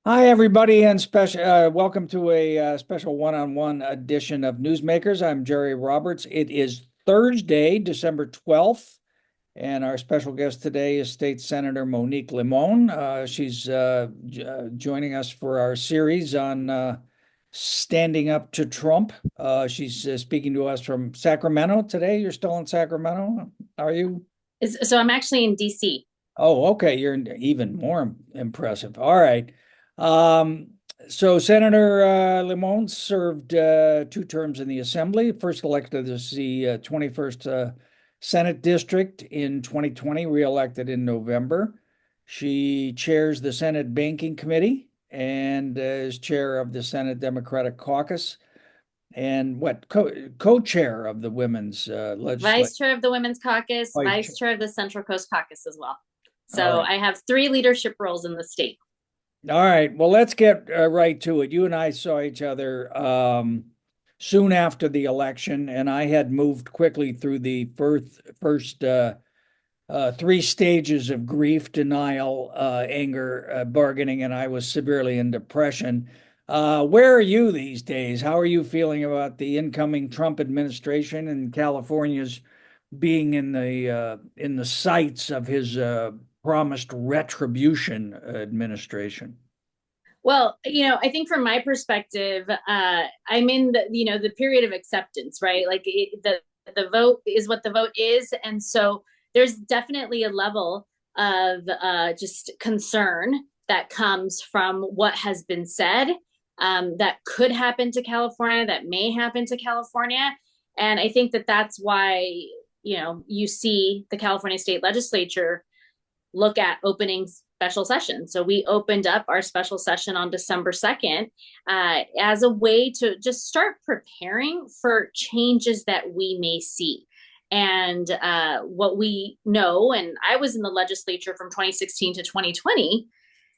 Hi, everybody, and special welcome to a special one-on-one edition of Newsmakers. I'm Jerry Roberts. It is Thursday, December 12th, and our special guest today is State Senator Monique Limon. She's joining us for our series on standing up to Trump. She's speaking to us from Sacramento today. You're still in Sacramento, are you? So I'm actually in DC. Oh, okay. You're even more impressive. All right. Um, so Senator Limon served two terms in the Assembly, first elected as the 21st Senate District in 2020, reelected in November. She chairs the Senate Banking Committee and is chair of the Senate Democratic Caucus and co-chair of the Women's Legislative. Vice chair of the Women's Caucus, Vice. vice chair of the Central Coast Caucus as well. All So right. I have three leadership roles in the state. All right. Well, let's get right to it. You and I saw each other soon after the election, and I had moved quickly through the first three stages of grief, denial, anger, bargaining, and I was severely in depression. Where are you these days? How are you feeling about the incoming Trump administration and California's being in the sights of his promised retribution administration? Well, I think from my perspective, I'm in the period of acceptance, right? Like the vote is what the vote is, and so there's definitely a level of just concern that comes from what has been said, that could happen to California, that may happen to California, and I think that that's why you see the California State Legislature look at opening special session. So we opened up our special session on December 2nd as a way to just start preparing for changes that we may see. And what we know, and I was in the legislature from 2016 to 2020,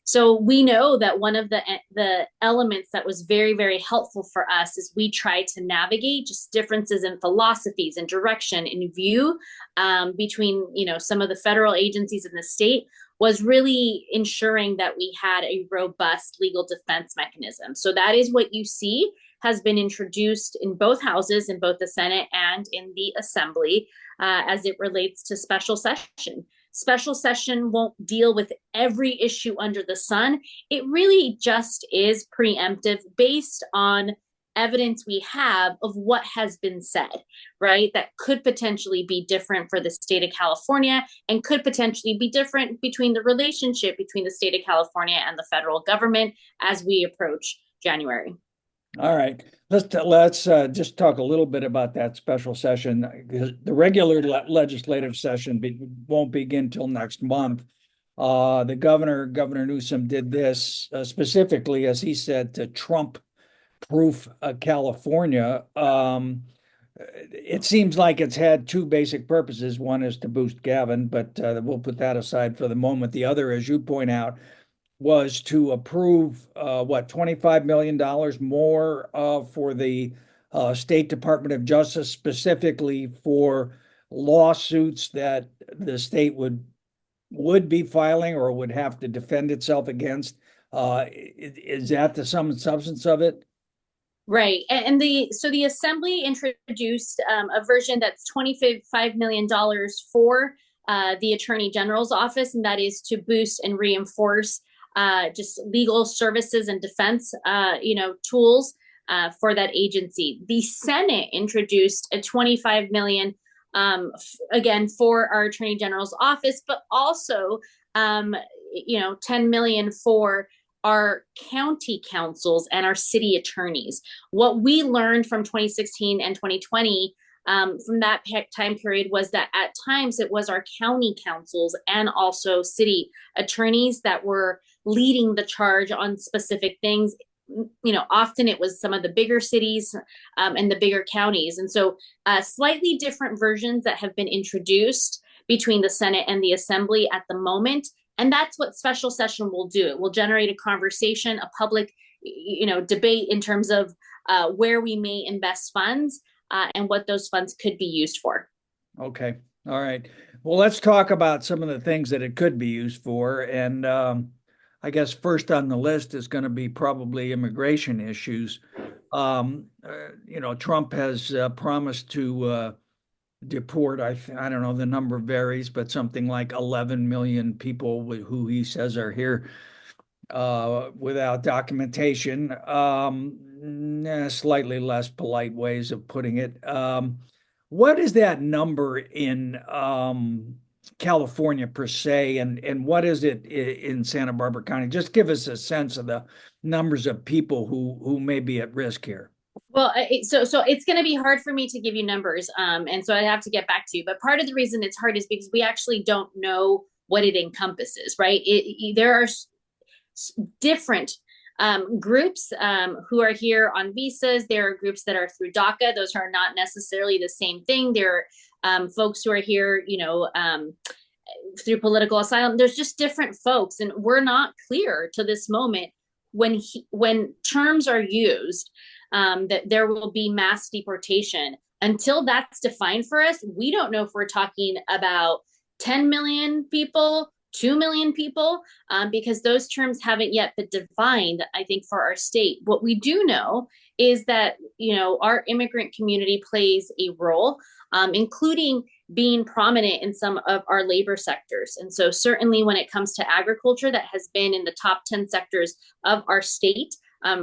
so we know that one of the elements that was very, very helpful for us is we tried to navigate just differences in philosophies and direction and view between some of the federal agencies in the state, was really ensuring that we had a robust legal defense mechanism. So that is what you see has been introduced in both houses, in both the Senate and in the Assembly, as it relates to special session. Special session won't deal with every issue under the sun. It really just is preemptive based on evidence we have of what has been said, right? That could potentially be different for the state of California and could potentially be different between the relationship between the state of California and the federal government as we approach January. All right. Let's just talk a little bit about that special session. The regular legislative session won't begin till next month. The Governor Newsom, did this specifically, as he said, to Trump-proof California. It seems like it's had two basic purposes. One is to boost Gavin, but we'll put that aside for the moment. The other, as you point out, was to approve $25 million more for the State Department of Justice, specifically for lawsuits that the state would be filing or would have to defend itself against. Is that the sum and substance of it? Right. And the assembly introduced a version that's $25 million for the attorney general's office, and that is to boost and reinforce just legal services and defense tools for that agency. The Senate introduced a 25 million again for our attorney general's office, but also 10 million for our county councils and our city attorneys. What we learned from 2016 and 2020 from that time period was that at times it was our county councils and also city attorneys that were leading the charge on specific things. Often it was some of the bigger cities and the bigger counties. And so slightly different versions that have been introduced between the Senate and the Assembly at the moment. And that's what special session will do. It will generate a conversation, a public, debate in terms of where we may invest funds and what those funds could be used for. Okay. All right. Well, let's talk about some of the things that it could be used for. And I guess first on the list is going to be probably immigration issues. Trump has promised to deport, I don't know, the number varies, but something like 11 million people who he says are here without documentation. Slightly less polite ways of putting it. What is that number in California per se, and what is it in Santa Barbara County? Just give us a sense of the numbers of people who may be at risk here. Well, so it's going to be hard for me to give you numbers, and so I have to get back to you. But part of the reason it's hard is because we actually don't know what it encompasses, right? There are different groups who are here on visas. There are groups that are through DACA. Those are not necessarily the same thing. There are folks who are here, through political asylum. There's just different folks, and we're not clear to this moment when terms are used that there will be mass deportation. Until that's defined for us, we don't know if we're talking about 10 million people, 2 million people, because those terms haven't yet been defined, I think, for our state. What we do know is that, our immigrant community plays a role, including being prominent in some of our labor sectors. And so certainly when it comes to agriculture, that has been in the top 10 sectors of our state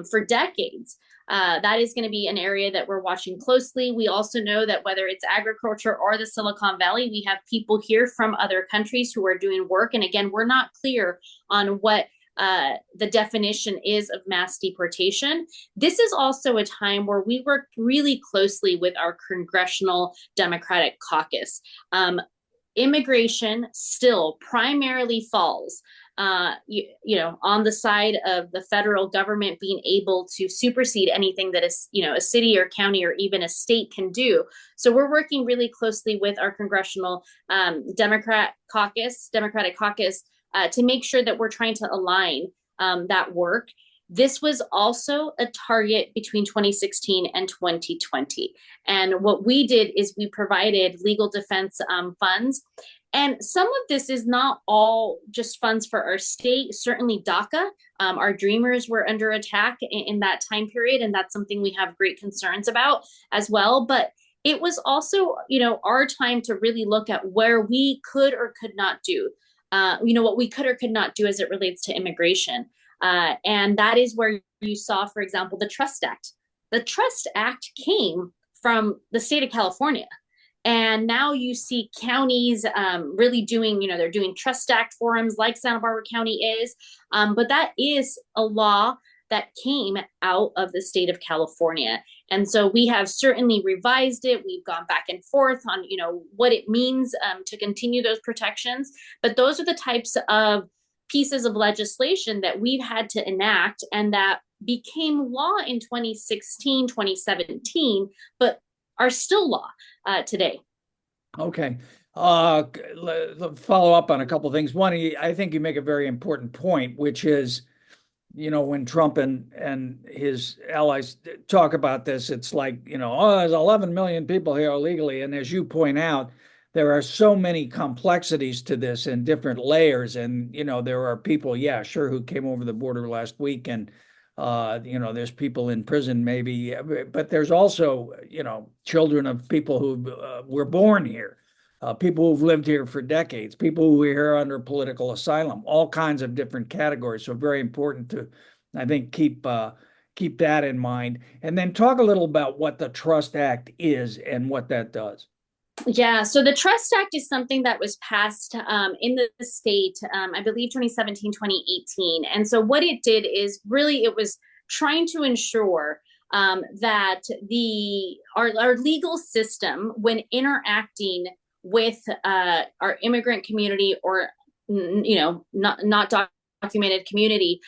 for decades. That is going to be an area that we're watching closely. We also know that whether it's agriculture or the Silicon Valley, we have people here from other countries who are doing work. And again, we're not clear on what the definition is of mass deportation. This is also a time where we work really closely with our congressional Democratic caucus. Immigration still primarily falls on the side of the federal government being able to supersede anything that a city or county or even a state can do. So we're working really closely with our congressional Democratic caucus to make sure that we're trying to align that work. This was also a target between 2016 and 2020. And what we did is we provided legal defense funds. And some of this is not all just funds for our state. Certainly DACA, our dreamers were under attack in that time period. And that's something we have great concerns about as well. But it was also, our time to really look at where we could or could not do, what we could or could not do as it relates to immigration. And that is where you saw, for example, the Trust Act. The Trust Act came from the state of California. And now you see counties really doing, they're doing Trust Act forums like Santa Barbara County is. But that is a law that came out of the state of California. And so we have certainly revised it. We've gone back and forth on, what it means to continue those protections. But those are the types of pieces of legislation that we've had to enact and that became law in 2016, 2017, but are still law today. Okay. Follow up on a couple of things. One, I think you make a very important point, which is, when Trump and his allies talk about this, it's like, there's 11 million people here illegally. And as you point out, there are so many complexities to this and different layers. And, there are people, yeah, sure, who came over the border last week and there's people in prison maybe, but there's also, children of people who were born here, people who've lived here for decades, people who are here under political asylum, all kinds of different categories. So very important to, I think, keep that in mind. And then talk a little about what the Trust Act is and what that does. Yeah, so the Trust Act is something that was passed in the state, I believe 2017, 2018. And so what it did is really it was trying to ensure that our legal system, when interacting with our immigrant community or, not documented community,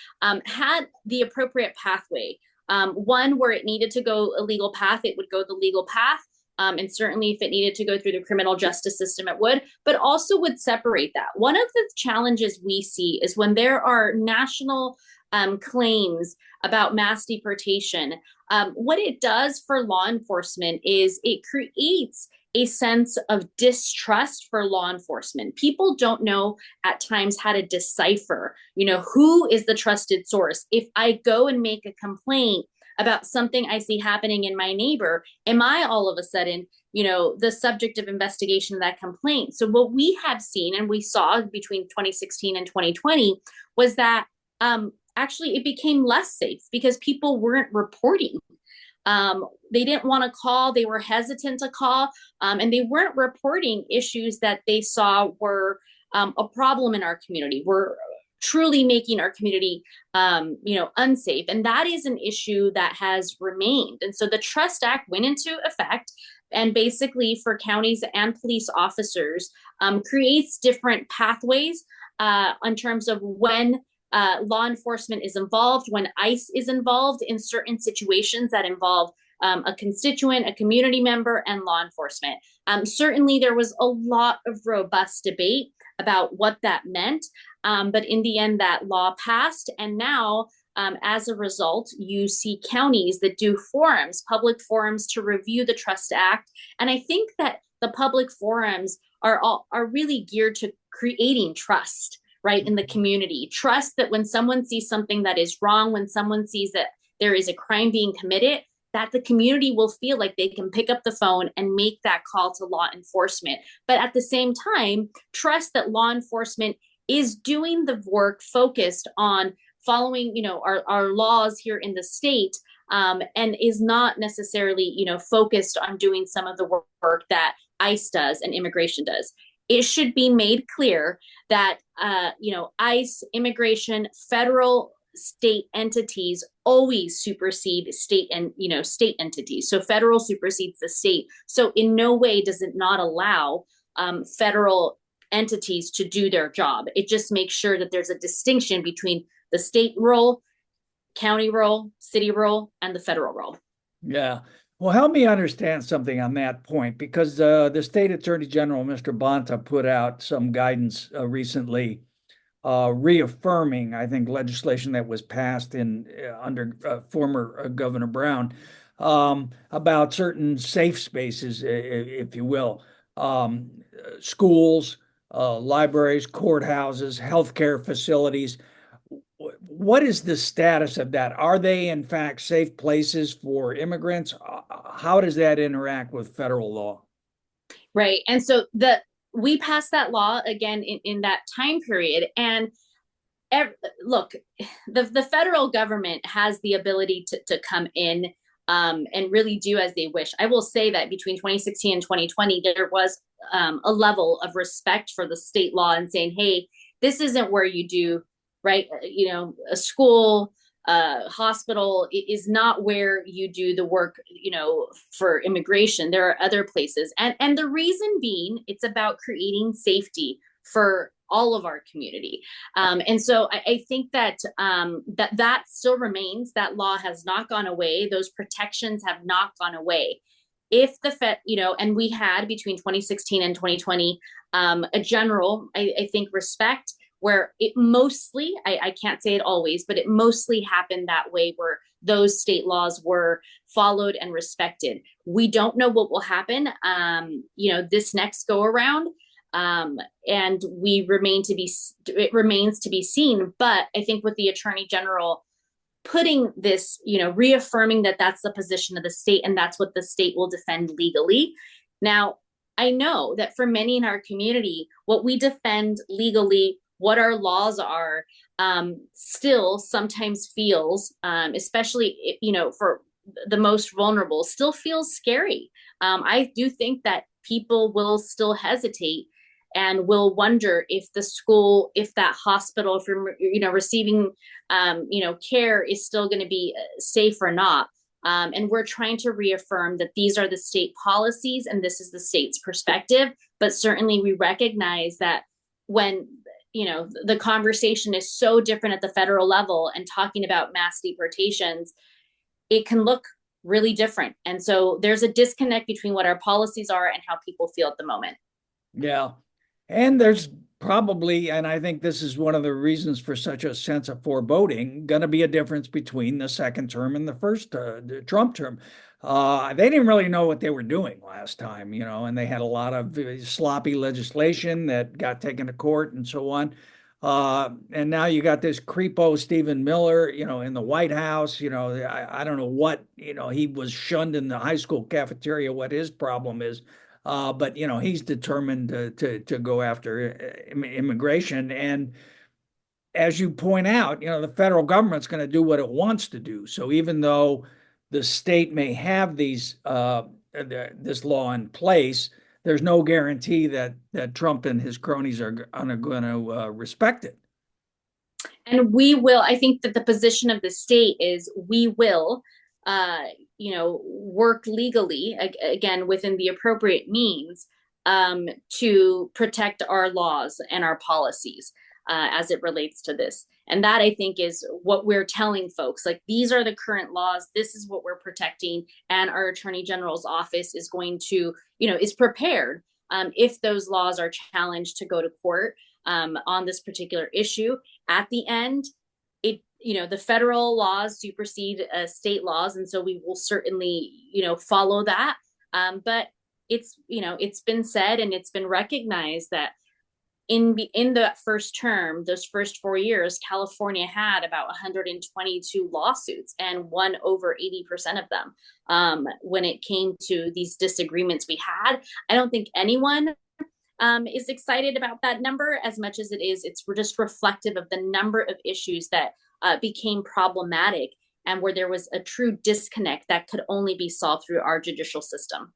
had the appropriate pathway. One where it needed to go a legal path, it would go the legal path. And certainly if it needed to go through the criminal justice system, it would, but also would separate that. One of the challenges we see is when there are national claims about mass deportation, what it does for law enforcement is it creates a sense of distrust for law enforcement. People don't know at times how to decipher, who is the trusted source. If I go and make a complaint about something I see happening in my neighbor, am I all of a sudden, the subject of investigation of that complaint? So what we have seen and we saw between 2016 and 2020 was that actually it became less safe because people weren't reporting. They didn't want to call, they were hesitant to call, and they weren't reporting issues that they saw were a problem in our community, were truly making our community, unsafe. And that is an issue that has remained. And so the Trust Act went into effect, and basically for counties and police officers, creates different pathways in terms of when law enforcement is involved, when ICE is involved in certain situations that involve a constituent, a community member, and law enforcement. Certainly, there was a lot of robust debate about what that meant, but in the end, that law passed, and now, as a result, you see counties that do forums, public forums to review the Trust Act, and I think that the public forums are really geared to creating trust, right, in the community. Trust that when someone sees something that is wrong, when someone sees that there is a crime being committed, that the community will feel like they can pick up the phone and make that call to law enforcement. But at the same time, trust that law enforcement is doing the work focused on following, our laws here in the state, and is not necessarily, focused on doing some of the work that ICE does and immigration does. It should be made clear that, ICE, immigration, federal, state entities always supersede state and, state entities. So federal supersedes the state. So in no way does it not allow federal entities to do their job. It just makes sure that there's a distinction between the state role, county role, city role, and the federal role. Yeah. Well, help me understand something on that point, because the state attorney general, Mr. Bonta, put out some guidance recently, reaffirming, I think, legislation that was passed under former Governor Brown, about certain safe spaces, if you will, schools, libraries, courthouses, healthcare facilities. What is the status of that? Are they in fact safe places for immigrants? How does that interact with federal law? Right. And so we passed that law again in that time period. And look, the federal government has the ability to come in and really do as they wish. I will say that between 2016 and 2020, there was a level of respect for the state law and saying, hey, this isn't where you do, right? A school, hospital is not where you do the work, for immigration. There are other places. And the reason being, it's about creating safety for all of our community. And so I think that that still remains. That law has not gone away. Those protections have not gone away. If the Fed, and we had between 2016 and 2020, a general, I think, respect, where it mostly, I can't say it always, but it mostly happened that way, where those state laws were followed and respected. We don't know what will happen, this next go around. And it remains to be seen. But I think with the attorney general putting this, reaffirming that that's the position of the state and that's what the state will defend legally. Now, I know that for many in our community, what we defend legally, what our laws are, still sometimes feels, especially, for the most vulnerable, still feels scary. I do think that people will still hesitate and will wonder if the school, if that hospital, if you're, receiving, care is still going to be safe or not. And we're trying to reaffirm that these are the state policies and this is the state's perspective. But certainly we recognize that when, the conversation is so different at the federal level and talking about mass deportations, it can look really different. And so there's a disconnect between what our policies are and how people feel at the moment. Yeah. And there's probably, and I think this is one of the reasons for such a sense of foreboding, going to be a difference between the second term and the first Trump term. They didn't really know what they were doing last time, and they had a lot of sloppy legislation that got taken to court and so on. And now you got this creepo Stephen Miller, in the White House. I don't know what, he was shunned in the high school cafeteria, what his problem is. But he's determined to go after immigration. And as you point out, the federal government's going to do what it wants to do. So even though the state may have this law in place, there's no guarantee that Trump and his cronies are going to respect it. And we will, I think that the position of the state is we will, work legally, again, within the appropriate means, to protect our laws and our policies as it relates to this. And that, I think, is what we're telling folks. Like, these are the current laws. This is what we're protecting. And our Attorney General's office is going to, is prepared if those laws are challenged to go to court on this particular issue. At the end, the federal laws supersede state laws. And so we will certainly, follow that. But it's been said and it's been recognized that in the first term, those first 4 years, California had about 122 lawsuits and won over 80% of them. When it came to these disagreements we had, I don't think anyone is excited about that number as much as it's just reflective of the number of issues that became problematic and where there was a true disconnect that could only be solved through our judicial system.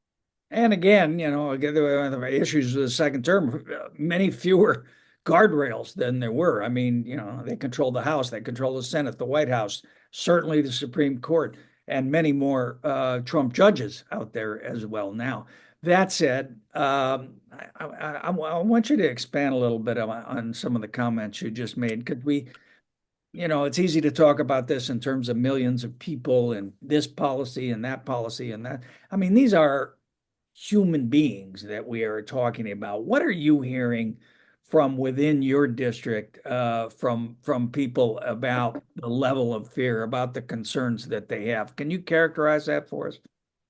And again, again, the issues of the second term, many fewer guardrails than there were. I mean, they control the House, they control the Senate, the White House, certainly the Supreme Court, and many more Trump judges out there as well now. That said, I want you to expand a little bit on some of the comments you just made. Could we, it's easy to talk about this in terms of millions of people and this policy and that policy and that. I mean, these are human beings that we are talking about. What are you hearing from within your district, from people about the level of fear, about the concerns that they have? Can you characterize that for us?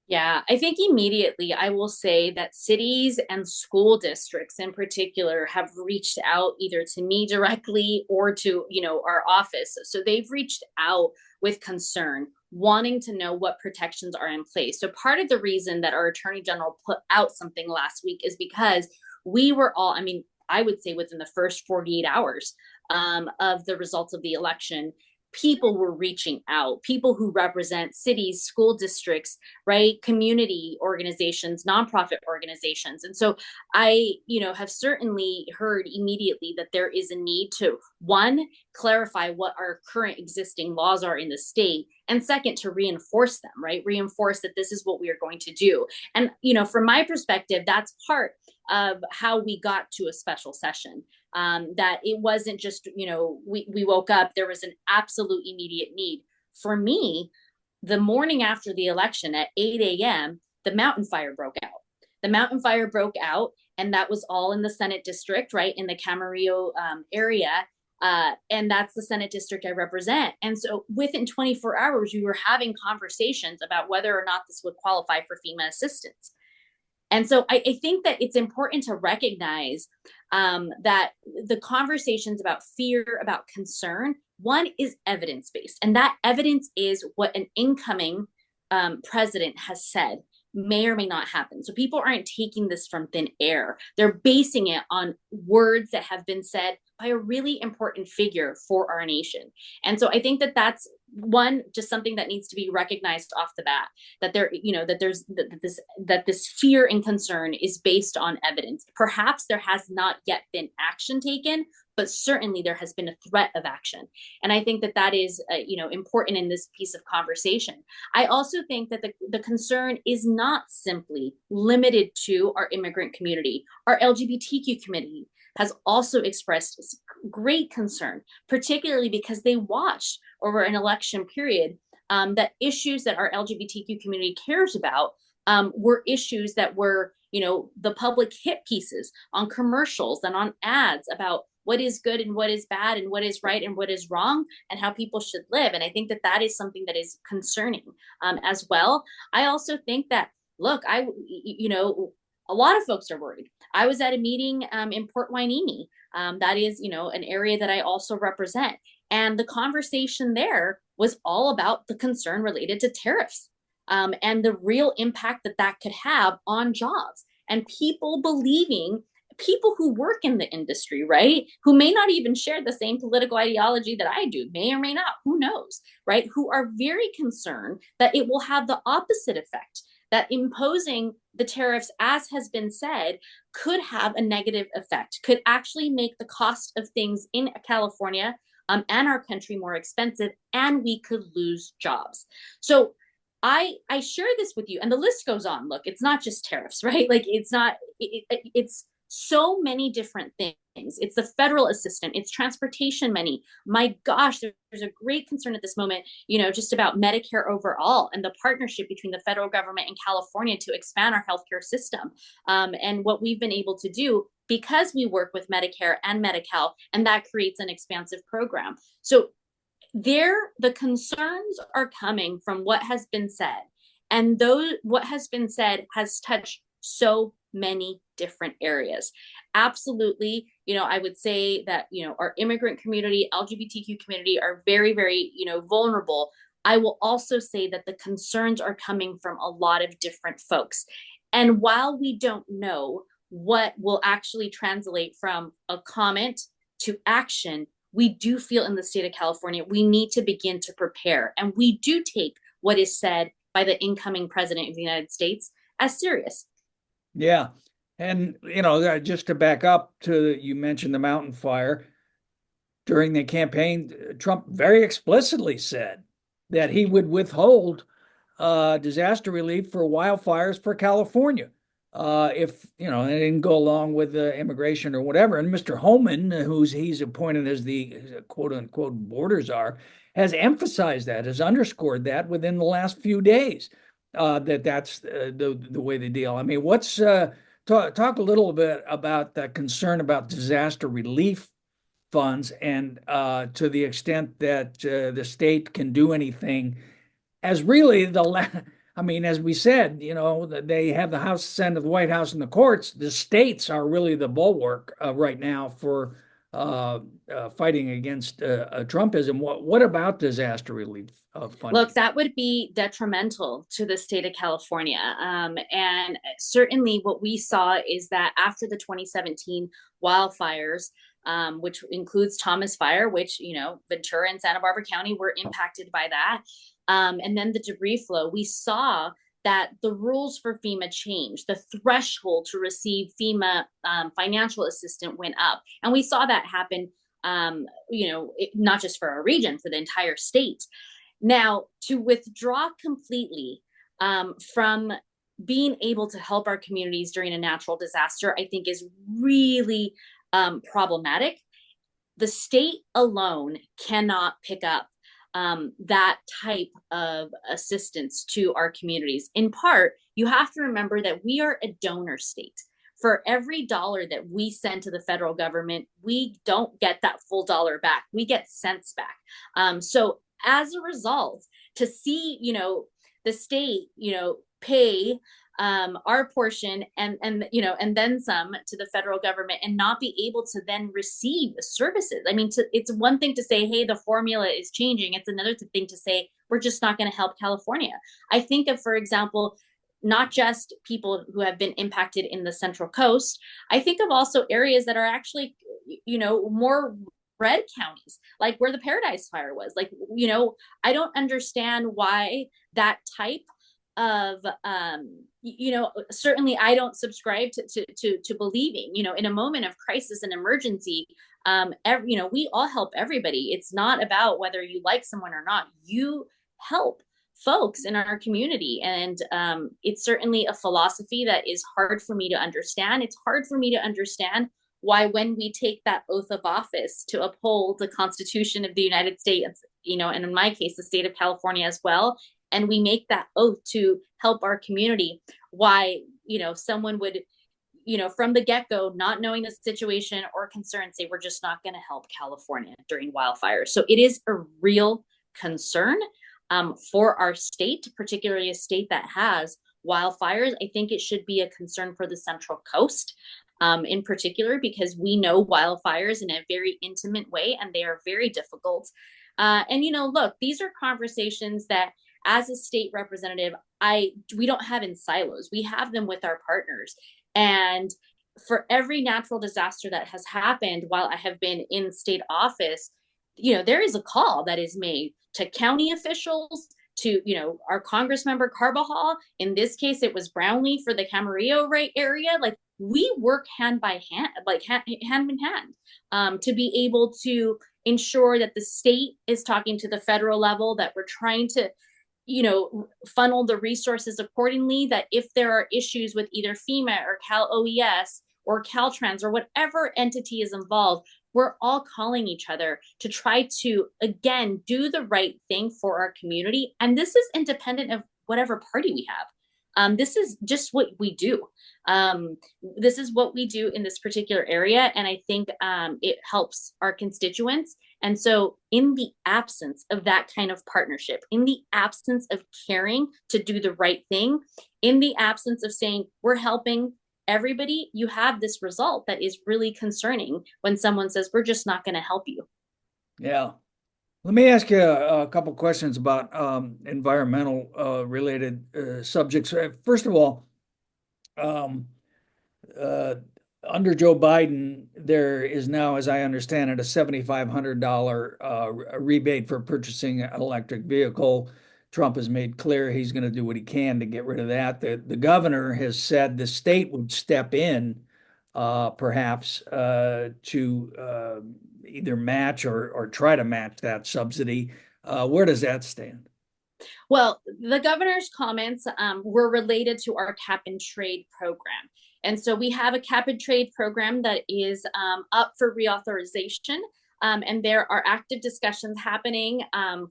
Yeah, I think immediately I will say that cities and school districts in particular have reached out either to me directly or to, our office. So they've reached out with concern, wanting to know what protections are in place. So part of the reason that our Attorney General put out something last week is because we were all, I would say within the first 48 hours of the results of the election, people were reaching out, people who represent cities, school districts, right? Community organizations, nonprofit organizations. And so I, have certainly heard immediately that there is a need to, one, clarify what our current existing laws are in the state, and second, to reinforce them, right? Reinforce that this is what we are going to do. And, from my perspective, that's part of how we got to a special session. That it wasn't just, we woke up, there was an absolute immediate need. For me, the morning after the election at 8 a.m., the mountain fire broke out. The mountain fire broke out, and that was all in the Senate district, right, in the Camarillo area. And that's the Senate district I represent. And so within 24 hours, we were having conversations about whether or not this would qualify for FEMA assistance. And so I think that it's important to recognize that the conversations about fear, about concern, one is evidence-based. And that evidence is what an incoming president has said may or may not happen. So people aren't taking this from thin air. They're basing it on words that have been said by a really important figure for our nation. And so I think that that's one, just something that needs to be recognized off the bat, that that this fear and concern is based on evidence. Perhaps there has not yet been action taken, but certainly there has been a threat of action. And I think that is, important in this piece of conversation. I also think that the concern is not simply limited to our immigrant community. Our LGBTQ community has also expressed great concern, particularly because they watched over an election period that issues that our LGBTQ community cares about were issues that were, the public hit pieces on commercials and on ads about what is good and what is bad and what is right and what is wrong and how people should live. And I think that that is something that is concerning as well. I also think that, look, a lot of folks are worried. I was at a meeting in Port Hueneme. That is, an area that I also represent. And the conversation there was all about the concern related to tariffs and the real impact that that could have on jobs and people who work in the industry, right? Who may not even share the same political ideology that I do, may or may not, who knows, right? Who are very concerned that it will have the opposite effect, that imposing the tariffs, as has been said, could have a negative effect, could actually make the cost of things in California and our country more expensive, and we could lose jobs. So I share this with you, and the list goes on. Look, it's not just tariffs, right? Like it's so many different things. It's the federal assistance, it's transportation money. My gosh, there's a great concern at this moment, just about Medicare overall and the partnership between the federal government and California to expand our healthcare system. And what we've been able to do because we work with Medicare and Medi-Cal, and that creates an expansive program. So the concerns are coming from what has been said. And what has been said has touched so many different areas. Absolutely. I would say that, our immigrant community, LGBTQ community are very, very, vulnerable. I will also say that the concerns are coming from a lot of different folks. And while we don't know what will actually translate from a comment to action, we do feel in the state of California, we need to begin to prepare. And we do take what is said by the incoming president of the United States as serious. Yeah. And, just to back up you mentioned the mountain fire. During the campaign, Trump very explicitly said that he would withhold disaster relief for wildfires for California. If, it didn't go along with immigration or whatever. And Mr. Homan, he's appointed as the quote unquote border czar, has emphasized that, has underscored that within the last few days, that's the way they deal. I mean, talk a little bit about the concern about disaster relief funds and to the extent that the state can do anything as really as we said, they have the House, Senate, the White House, and the courts. The states are really the bulwark right now for fighting against Trumpism. What about disaster relief funding? Look, that would be detrimental to the state of California. And certainly what we saw is that after the 2017 wildfires, which includes Thomas Fire, which, Ventura and Santa Barbara County were impacted by that. And then the debris flow, we saw that the rules for FEMA changed. The threshold to receive FEMA financial assistance went up. And we saw that happen, not just for our region, for the entire state. Now, to withdraw completely from being able to help our communities during a natural disaster, I think is really problematic. The state alone cannot pick up that type of assistance to our communities. In part, you have to remember that we are a donor state. For every dollar that we send to the federal government, we don't get that full dollar back. We get cents back. So as a result, to see, the state, pay our portion and then some to the federal government and not be able to then receive services. I mean, it's one thing to say, hey, the formula is changing. It's another thing to say, we're just not going to help California. I think of, for example, not just people who have been impacted in the Central Coast. I think of also areas that are actually, more red counties, like where the Paradise Fire was. Like, I don't understand why that type of certainly I don't subscribe to believing, in a moment of crisis and emergency, we all help everybody. It's not about whether you like someone or not. You help folks in our community. And it's certainly a philosophy that is hard for me to understand. It's hard for me to understand why, when we take that oath of office to uphold the Constitution of the United States, and in my case, the state of California as well, and we make that oath to help our community, why, someone would, from the get-go, not knowing the situation or concern, say we're just not going to help California during wildfires. So it is a real concern for our state, particularly a state that has wildfires. I think it should be a concern for the Central Coast in particular, because we know wildfires in a very intimate way, and they are very difficult. And look, these are conversations that, as a state representative, we don't have in silos. We have them with our partners. And for every natural disaster that has happened while I have been in state office, there is a call that is made to county officials, to, our Congress member Carbajal. In this case, it was Brownlee for the Camarillo area. Like, we work hand by hand, like hand in hand, to be able to ensure that the state is talking to the federal level, that we're trying to funnel the resources accordingly, that if there are issues with either FEMA or Cal OES or Caltrans or whatever entity is involved, we're all calling each other to try to, again, do the right thing for our community. And this is independent of whatever party we have. This is just what we do. This is what we do in this particular area. And I think it helps our constituents. And so in the absence of that kind of partnership, in the absence of caring to do the right thing, in the absence of saying we're helping everybody, you have this result that is really concerning when someone says, we're just not going to help you. Yeah. Let me ask you a couple questions about environmental related subjects. First of all, under Joe Biden, there is now, as I understand it, a $7,500 rebate for purchasing an electric vehicle. Trump has made clear he's going to do what he can to get rid of that. The governor has said the state would step in, perhaps, to either match or try to match that subsidy. Where does that stand? Well, the governor's comments were related to our cap and trade program. And so we have a cap and trade program that is up for reauthorization. And there are active discussions happening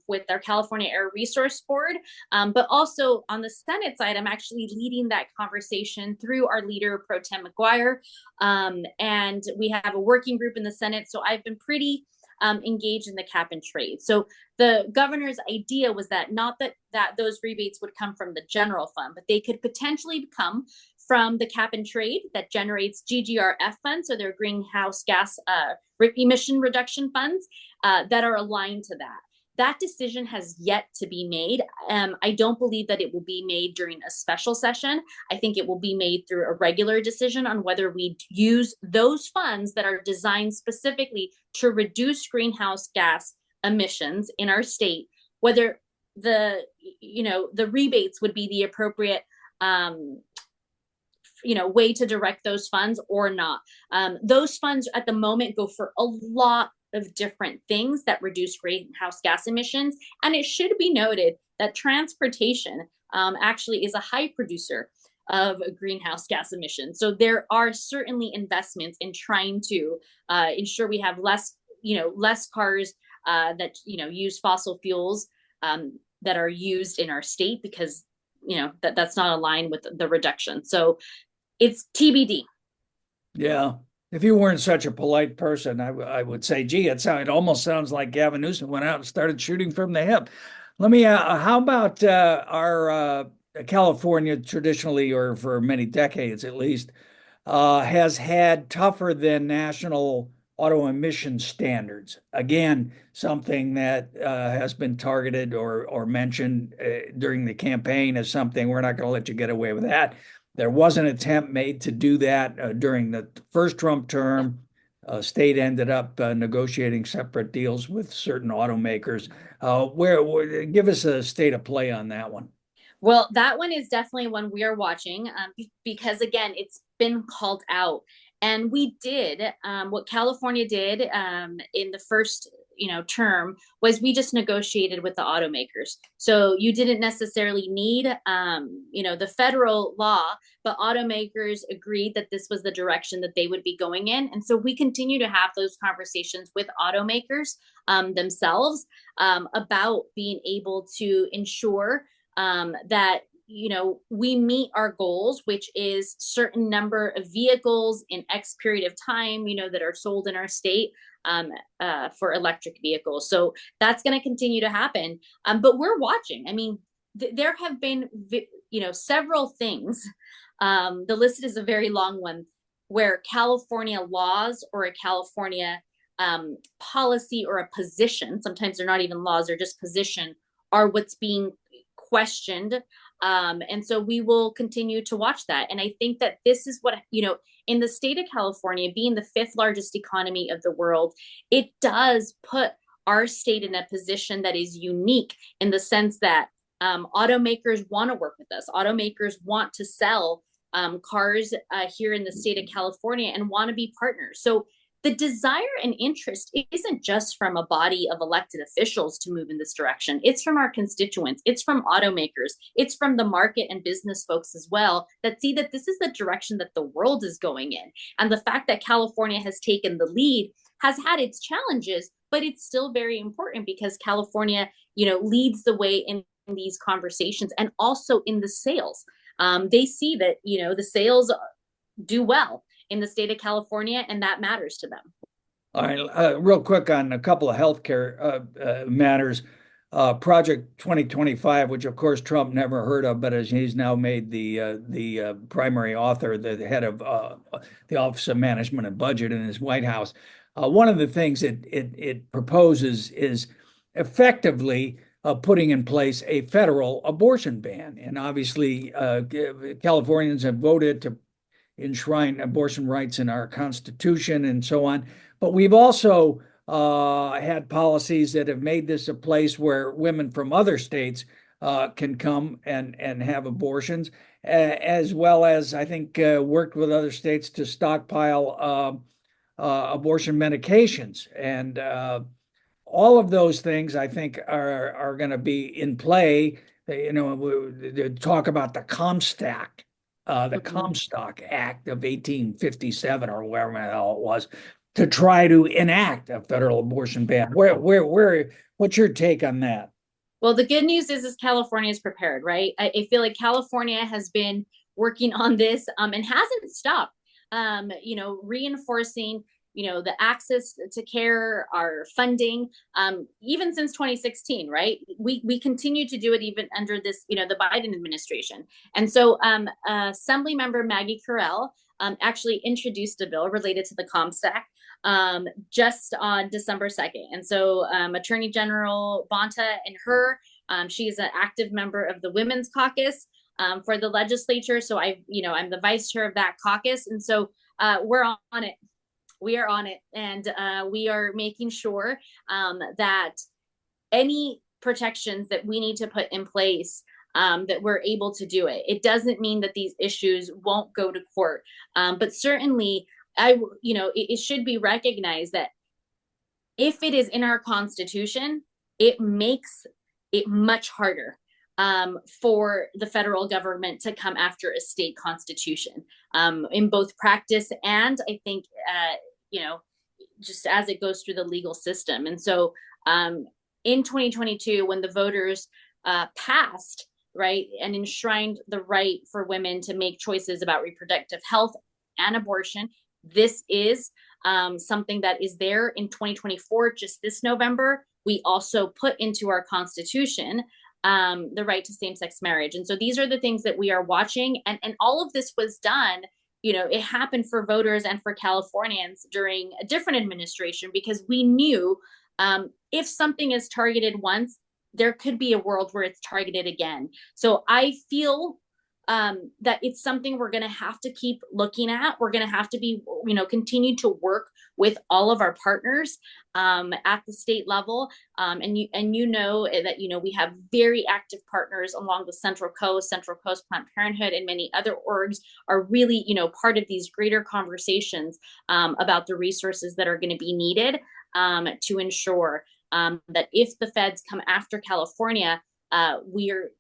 with our California Air Resource Board. But also on the Senate side, I'm actually leading that conversation through our leader, Pro Tem McGuire. And we have a working group in the Senate. So I've been pretty engaged in the cap and trade. So the governor's idea was that not that those rebates would come from the general fund, but they could potentially come from the cap and trade that generates GGRF funds, so they're greenhouse gas emission reduction funds that are aligned to that. That decision has yet to be made. I don't believe that it will be made during a special session. I think it will be made through a regular decision on whether we use those funds that are designed specifically to reduce greenhouse gas emissions in our state, whether the rebates would be the appropriate way to direct those funds or not. Those funds at the moment go for a lot of different things that reduce greenhouse gas emissions. And it should be noted that transportation actually is a high producer of greenhouse gas emissions. So there are certainly investments in trying to ensure we have less cars that use fossil fuels that are used in our state, because that's not aligned with the reduction. So it's TBD. Yeah. If you weren't such a polite person, I would say, gee, it almost sounds like Gavin Newsom went out and started shooting from the hip. Let me, how about our California traditionally, or for many decades at least, has had tougher than national auto emission standards. Again, something that has been targeted or mentioned during the campaign as something, we're not going to let you get away with that. There was an attempt made to do that during the first Trump term. State ended up negotiating separate deals with certain automakers. Give us a state of play on that one. Well, that one is definitely one we are watching because, again, it's been called out. And we did what California did in the first term was we just negotiated with the automakers. So you didn't necessarily need the federal law, but automakers agreed that this was the direction that they would be going in. And so we continue to have those conversations with automakers themselves about being able to ensure that we meet our goals, which is certain number of vehicles in X period of time, that are sold in our state for electric vehicles. So that's going to continue to happen. But we're watching. I mean, there have been, several things. The list is a very long one where California laws or a California policy or a position, sometimes they're not even laws, they're just position, are what's being questioned. And so we will continue to watch that. And I think that this is what, in the state of California, being the fifth largest economy of the world, it does put our state in a position that is unique in the sense that automakers want to work with us. Automakers want to sell cars here in the state of California and want to be partners. So the desire and interest isn't just from a body of elected officials to move in this direction. It's from our constituents. It's from automakers. It's from the market and business folks as well that see that this is the direction that the world is going in. And the fact that California has taken the lead has had its challenges, but it's still very important because California, leads the way in these conversations and also in the sales. They see that, the sales do well in the state of California, and that matters to them. All right, real quick on a couple of healthcare matters. Project 2025, which of course Trump never heard of, but as he's now made the primary author, the head of the Office of Management and Budget in his White House. One of the things it proposes is effectively putting in place a federal abortion ban. And obviously, Californians have voted to enshrine abortion rights in our Constitution and so on. But we've also had policies that have made this a place where women from other states can come and have abortions, as well as, I think, worked with other states to stockpile abortion medications. And all of those things, I think, are going to be in play. Talk about the Comstock Act of 1857 or wherever the hell it was, to try to enact a federal abortion ban. What's your take on that? Well, the good news is California is prepared, right? I feel like California has been working on this and hasn't stopped, reinforcing the access to care, our funding, even since 2016, right? We continue to do it even under this, the Biden administration. And so Assembly Member Maggie Carell actually introduced a bill related to the Comstock just on December 2nd. And so Attorney General Bonta and her, she's an active member of the Women's Caucus for the legislature. So I'm the vice chair of that caucus. And so we're on it. We are on it, and we are making sure that any protections that we need to put in place, that we're able to do it. It doesn't mean that these issues won't go to court, but certainly, it should be recognized that if it is in our Constitution, it makes it much harder for the federal government to come after a state constitution in both practice and I think, just as it goes through the legal system. And so in 2022, when the voters passed, right, and enshrined the right for women to make choices about reproductive health and abortion, this is something that is there in 2024. Just this November, we also put into our Constitution the right to same-sex marriage. And so these are the things that we are watching. And all of this was done, it happened for voters and for Californians during a different administration, because we knew if something is targeted once, there could be a world where it's targeted again. So I feel that it's something we're going to have to keep looking at. We're going to have to be, continue to work with all of our partners at the state level. And that, we have very active partners along the Central Coast Planned Parenthood, and many other orgs are really, part of these greater conversations about the resources that are going to be needed to ensure that if the feds come after California, we're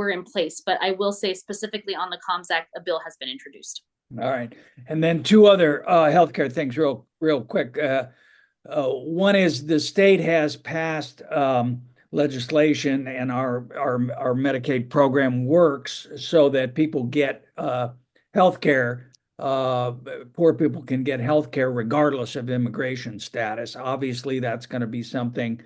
in place. But I will say specifically on the Comms Act, a bill has been introduced. All right. And then two other healthcare things real quick. One is the state has passed legislation and our Medicaid program works so that people get health care. Poor people can get health care regardless of immigration status. Obviously, that's going to be something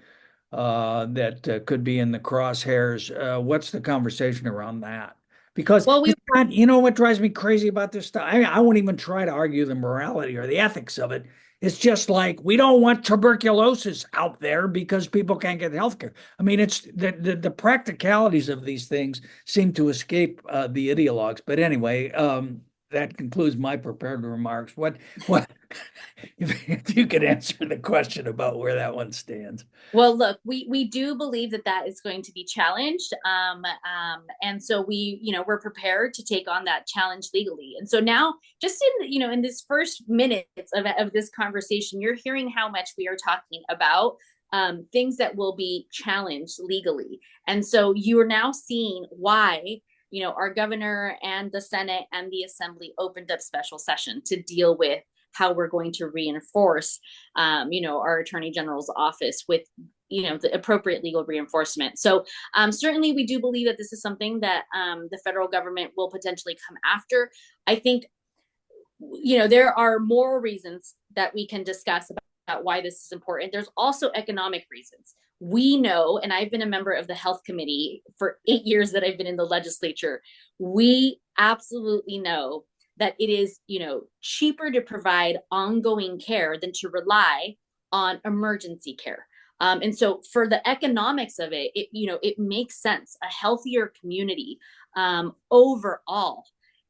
that could be in the crosshairs. What's the conversation around that? Because Well, we it's not, you know what drives me crazy about this stuff? I won't even try to argue the morality or the ethics of it. It's just like we don't want tuberculosis out there because people can't get health care. I mean, it's the practicalities of these things seem to escape the ideologues. But anyway, that concludes my prepared remarks. What if you could answer the question about where that one stands? Well, look, we do believe that that is going to be challenged, and so we're prepared to take on that challenge legally. And so now, just in this first minutes of this conversation, you're hearing how much we are talking about things that will be challenged legally. And so you are now seeing why our governor and the Senate and the Assembly opened up special session to deal with how we're going to reinforce, our Attorney General's office with, the appropriate legal reinforcement. So certainly we do believe that this is something that the federal government will potentially come after. I think, there are moral reasons that we can discuss about why this is important. There's also economic reasons. We know, and I've been a member of the health committee for 8 years that I've been in the legislature. We absolutely know that it is, cheaper to provide ongoing care than to rely on emergency care. And so for the economics of it, it makes sense. A healthier community overall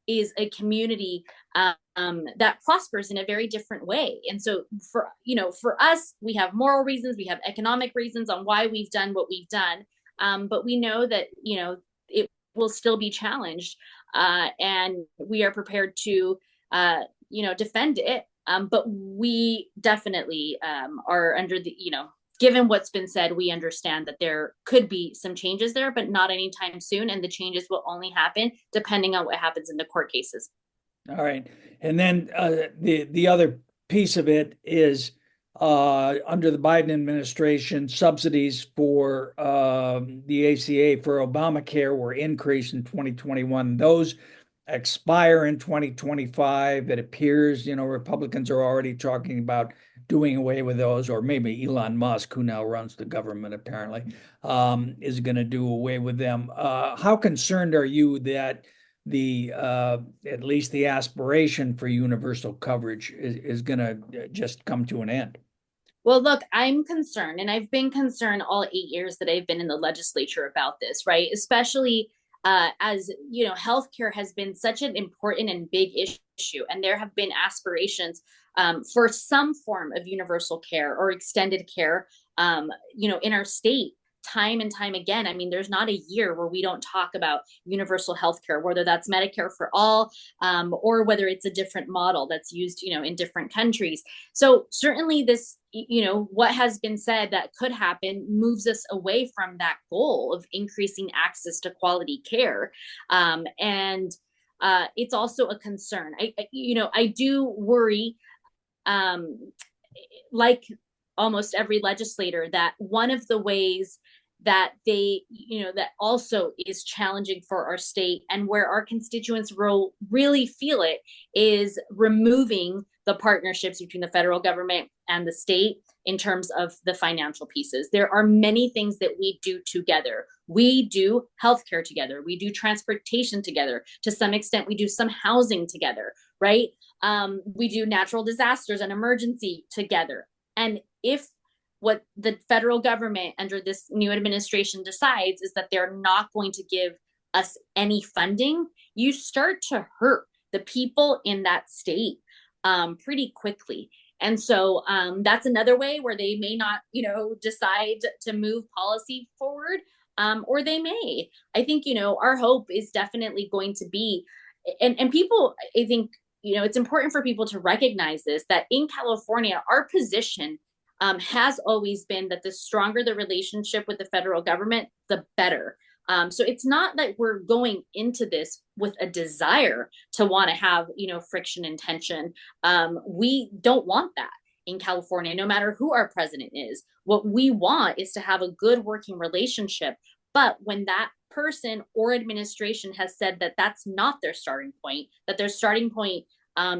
is a community that prospers in a very different way. And so for us, we have moral reasons, we have economic reasons on why we've done what we've done. But we know that, it will still be challenged. And we are prepared to, defend it. But we definitely are under the, given what's been said, we understand that there could be some changes there, but not anytime soon. And the changes will only happen depending on what happens in the court cases. All right. And then the other piece of it is under the Biden administration, subsidies for the ACA for Obamacare were increased in 2021. Those expire in 2025. It appears, Republicans are already talking about doing away with those, or maybe Elon Musk, who now runs the government apparently, is going to do away with them. How concerned are you that the at least the aspiration for universal coverage is going to just come to an end? Well, look, I'm concerned, and I've been concerned all 8 years that I've been in the legislature about this, right? Especially as healthcare has been such an important and big issue, and there have been aspirations for some form of universal care or extended care, in our state. Time and time again. I mean, there's not a year where we don't talk about universal health care, whether that's Medicare for all, or whether it's a different model that's used, in different countries. So certainly this, what has been said that could happen moves us away from that goal of increasing access to quality care. And it's also a concern. I do worry, like almost every legislator, that one of the ways that that also is challenging for our state and where our constituents will really feel it is removing the partnerships between the federal government and the state in terms of the financial pieces. There are many things that we do together. We do healthcare together. We do transportation together. To some extent, we do some housing together, right? We do natural disasters and emergency together. And if what the federal government under this new administration decides is that they're not going to give us any funding, you start to hurt the people in that state pretty quickly. And so that's another way where they may not, decide to move policy forward, or they may. I think, our hope is definitely going to be, and people, I think, it's important for people to recognize this, that in California, our position has always been that the stronger the relationship with the federal government, the better. So it's not that we're going into this with a desire to want to have, friction and tension. We don't want that. in California, no matter who our president is. What we want is to have a good working relationship. But when that person or administration has said that that's not their starting point, that their starting point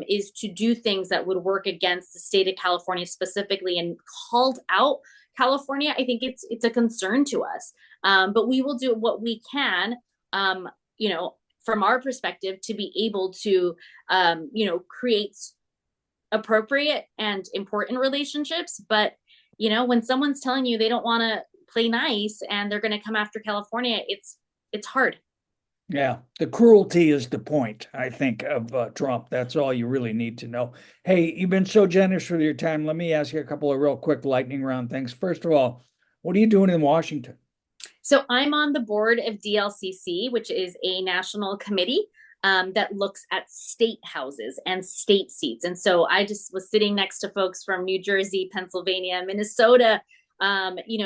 is to do things that would work against the state of California specifically, and called out California, I think it's a concern to us. But we will do what we can, from our perspective, to be able to, create appropriate and important relationships. But, when someone's telling you they don't want to play nice and they're going to come after California, it's hard. Yeah, the cruelty is the point, I think, of Trump. That's all you really need to know. Hey, you've been so generous with your time. Let me ask you a couple of real quick lightning round things. First of all, what are you doing in Washington? So I'm on the board of DLCC, which is a national committee that looks at state houses and state seats. And so I just was sitting next to folks from New Jersey, Pennsylvania, Minnesota,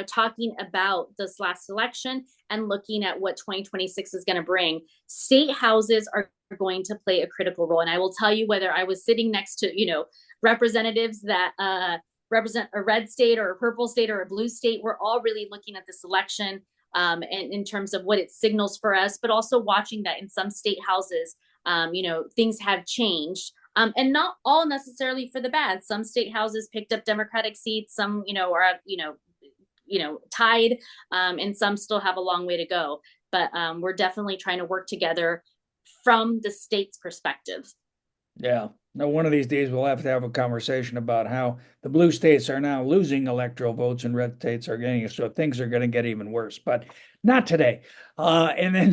talking about this last election and looking at what 2026 is going to bring. State houses are going to play a critical role. And I will tell you, whether I was sitting next to, representatives that represent a red state or a purple state or a blue state, we're all really looking at this election and in terms of what it signals for us, but also watching that in some state houses, things have changed. And not all necessarily for the bad. Some state houses picked up Democratic seats, some, are, tied, and some still have a long way to go. But we're definitely trying to work together from the state's perspective. Yeah. Now, one of these days we'll have to have a conversation about how the blue states are now losing electoral votes and red states are getting it. So things are going to get even worse, but not today. And then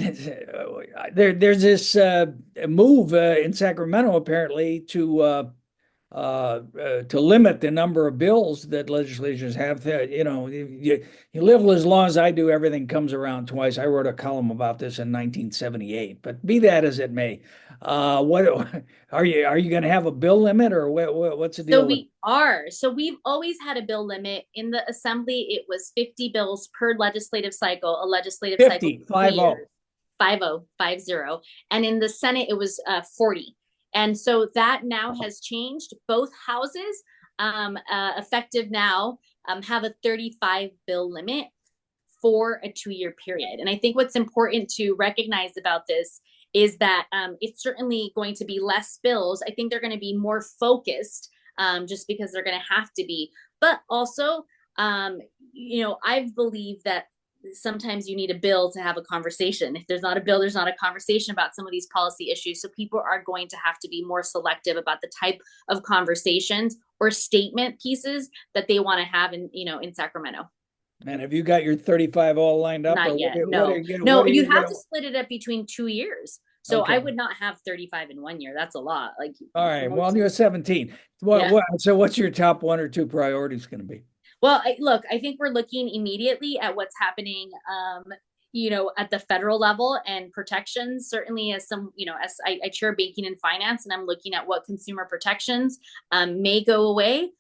there's this move in Sacramento apparently to limit the number of bills that legislatures have. You live as long as I do, everything comes around twice. I wrote a column about this in 1978. But be that as it may, what are you going to have a bill limit, or what's the deal? So we are. So we've always had a bill limit in the assembly. It was 50 bills per legislative cycle. A legislative 50, cycle. 50. 50. And in the Senate, it was 40. And so that now has changed. Both houses, effective now, have a 35 bill limit for a 2-year period. And I think what's important to recognize about this is that it's certainly going to be less bills. I think they're going to be more focused just because they're going to have to be. But also, I believe that sometimes you need a bill to have a conversation. If there's not a bill, there's not a conversation about some of these policy issues. So people are going to have to be more selective about the type of conversations or statement pieces that they want to have in Sacramento. And have you got your 35 all lined up? Not yet. No, you have to split it up between 2 years. So okay. I would not have 35 in 1 year. That's a lot. All right. Well, you're 17. So what's your top 1 or 2 priorities going to be? Well, I think we're looking immediately at what's happening, at the federal level and protections. Certainly, as I chair banking and finance, and I'm looking at what consumer protections may go away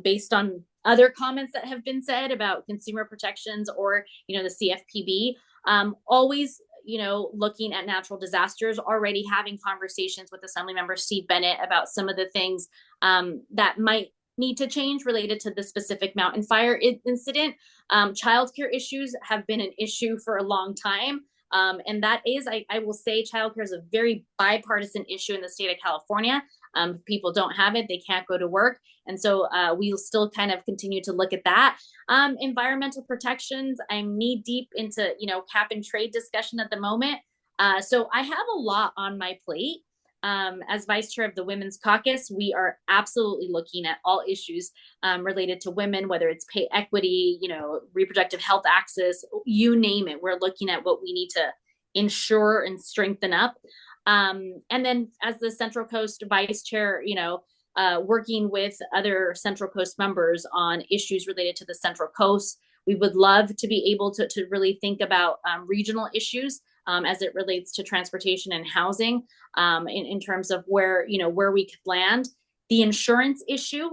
based on other comments that have been said about consumer protections or, the CFPB. Always, looking at natural disasters, already having conversations with Assemblymember Steve Bennett about some of the things that might need to change related to the specific mountain fire incident. Childcare issues have been an issue for a long time. And that is, I will say, childcare is a very bipartisan issue in the state of California. If people don't have it, they can't go to work. And so we'll still kind of continue to look at that. Environmental protections, I'm knee deep into, cap and trade discussion at the moment. So I have a lot on my plate. As vice chair of the Women's Caucus, we are absolutely looking at all issues related to women, whether it's pay equity, reproductive health access, you name it. We're looking at what we need to ensure and strengthen up. And then as the Central Coast vice chair, working with other Central Coast members on issues related to the Central Coast. We would love to be able to really think about regional issues as it relates to transportation and housing in terms of where we could land. The insurance issue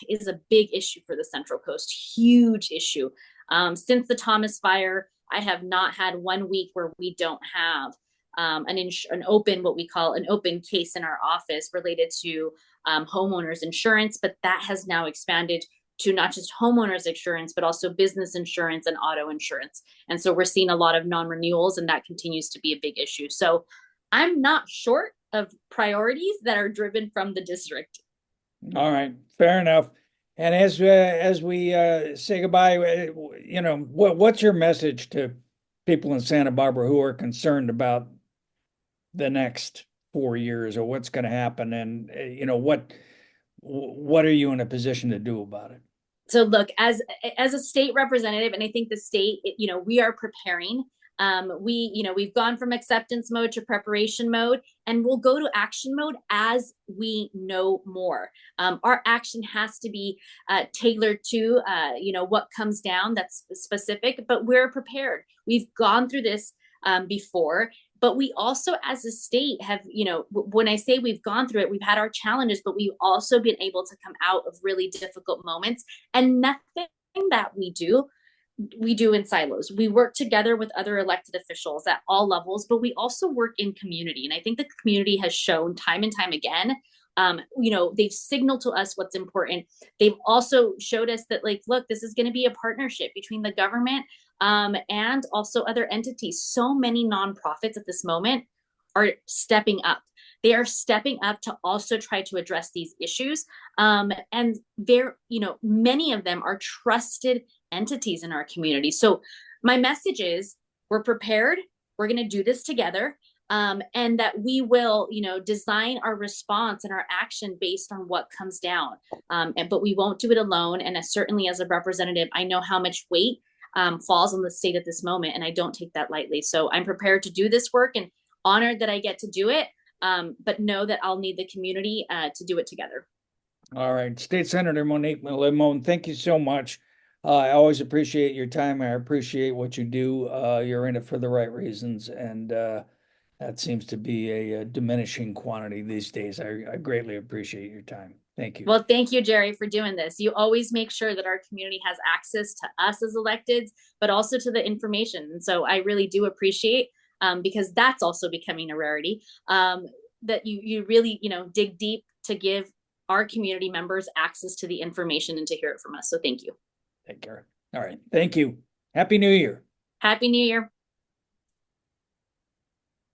is a big issue for the Central Coast, huge issue. Since the Thomas fire, I have not had 1 week where we don't have an open, what we call an open case in our office related to homeowners insurance, but that has now expanded to not just homeowners insurance, but also business insurance and auto insurance. And so we're seeing a lot of non-renewals, and that continues to be a big issue. So I'm not short of priorities that are driven from the district. All right, fair enough. And as we say goodbye, what's your message to people in Santa Barbara who are concerned about the next 4 years or what's going to happen, and what are you in a position to do about it? So look, as a state representative, and I think the state, we are preparing. We've gone from acceptance mode to preparation mode, and we'll go to action mode as we know more. Our action has to be tailored to, what comes down that's specific, but we're prepared. We've gone through this before, but we also as a state have, when I say we've gone through it, we've had our challenges, but we've also been able to come out of really difficult moments. And nothing that we do in silos. We work together with other elected officials at all levels, but we also work in community. And I think the community has shown time and time again, they've signaled to us what's important. They've also showed us that, like, look, this is going to be a partnership between the government and also other entities. So many nonprofits at this moment are stepping up. They are stepping up to also try to address these issues. And many of them are trusted entities in our community. So my message is we're prepared. We're going to do this together. And that we will, design our response and our action based on what comes down. But we won't do it alone. And certainly as a representative, I know how much weight falls on the state at this moment, and I don't take that lightly. So I'm prepared to do this work and honored that I get to do it, but know that I'll need the community to do it together. All right, State Senator Monique Limon, thank you so much. I always appreciate your time. I appreciate what you do. You're in it for the right reasons, and that seems to be a diminishing quantity these days. I greatly appreciate your time. Thank you. Well, thank you, Jerry, for doing this. You always make sure that our community has access to us as electeds, but also to the information. And so I really do appreciate, because that's also becoming a rarity, that you really, dig deep to give our community members access to the information and to hear it from us. So thank you. Take care. All right. Thank you. Happy New Year. Happy New Year.